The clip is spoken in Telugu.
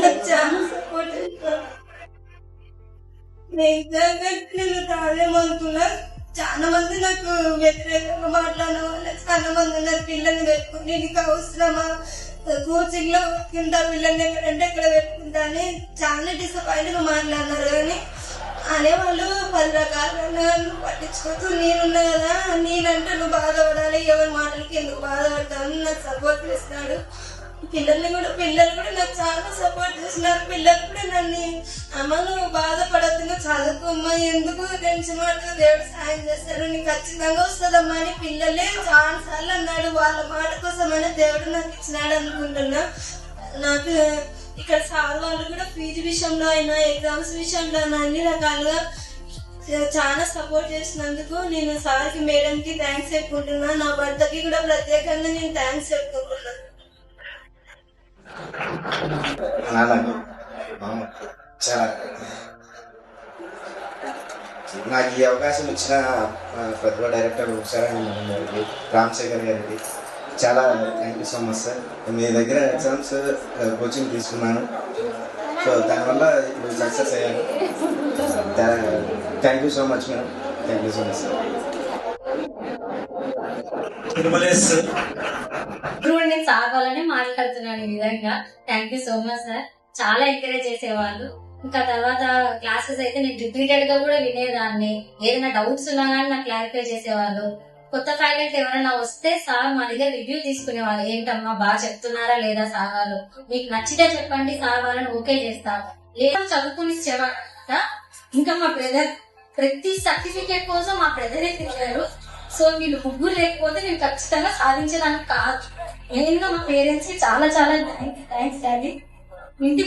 నాకు చాలా సపోర్ట్ చేస్తాను. నేను తాగేమనుకున్నా, చాలా మంది నాకు వ్యతిరేకంగా మాట్లాడిన వాళ్ళు చాలా మంది ఉన్నారు. పిల్లల్ని పెట్టుకుని నీకు అవసరమా, కోచింగ్ లో కింద పిల్లల్ని ఎక్కడంటే ఎక్కడ పెట్టుకుంటా అని చాలా డిసప్పాయింట్ గా మాట్లాడినారు. కానీ అనేవాళ్ళు 10 రకాలుగా పట్టించుకోవచ్చు. నేనున్నా కదా, నేనంటే నువ్వు బాధపడాలి, ఎవరి మాటలకి ఎందుకు బాధపడతాను నాకు సపోర్ట్ చేస్తున్నాడు. పిల్లలు కూడా నాకు చాలా సపోర్ట్ చేస్తున్నారు. పిల్లలు కూడా నన్ను అమ్మ నువ్వు బాధపడద్దు, నువ్వు చదువుకోమ్మా, ఎందుకు టెన్షన్ పడుతుంది, దేవుడు సాయం చేస్తాడు, నీకు ఖచ్చితంగా వస్తుందమ్మా అని పిల్లలే చాలా సార్లు అన్నాడు. వాళ్ళ మాట కోసమైనా దేవుడు నాకు ఇచ్చినాడు అనుకుంటున్నా. నాకు ఇక్కడ సార్ వాళ్ళు కూడా ఫీజు విషయంలో అయినా, ఎగ్జామ్స్ విషయంలో అయినా అన్ని రకాలుగా చాలా సపోర్ట్ చేసినందుకు నేను సార్కి, మేడంకి థ్యాంక్స్ చెప్పుకుంటున్నా. నా భర్తకి కూడా ప్రత్యేకంగా నేను థ్యాంక్స్ చెప్పుకుంటున్నాను. చాలా నాకు ఈ అవకాశం ఇచ్చిన ప్రతిభ డైరెక్టర్ గారికి, రామశేఖర్ గారికి చాలా thank you so much sir. మీ దగ్గర ఎగ్జామ్స్ కోచింగ్ తీసుకున్నాను, సో దానివల్ల ఇప్పుడు సక్సెస్ అయ్యాను. Thank you so much madam, thank you so much sir. ఇప్పుడు నేను సాగాలని మాట్లాడుతున్నాను. ఈ విధంగా thank you so much sir. చాలా ఎంకరేజ్ చేసేవాళ్ళు. ఇంకా తర్వాత క్లాసెస్ అయితే నేను రిపీటెడ్ గా కూడా వినేదాన్ని. ఏదైనా డౌట్స్ ఉన్నా కానీ నాకు క్లారిఫై చేసేవాళ్ళు. కొత్త ఫ్యాకల్టీ ఎవరైనా వస్తే సార్ మా దగ్గర రివ్యూ తీసుకునేవాళ్ళు. ఏంటమ్మా బాగా చెప్తున్నారా లేదా సార్ వాళ్ళు, మీకు నచ్చితే చెప్పండి సార్ వాళ్ళని ఓకే చేస్తా, లేదా చదువుకుని ఇంకా మా బ్రదర్ ప్రతి సర్టిఫికేట్ కోసం మా బ్రదరే తిరిగారు. సో వీళ్ళు ముగ్గురు లేకపోతే నేను ఖచ్చితంగా సాధించడానికి కాదు. మెయిన్ గా మా పేరెంట్స్ కి చాలా చాలా థ్యాంక్స్ డాడీ. ఇంటి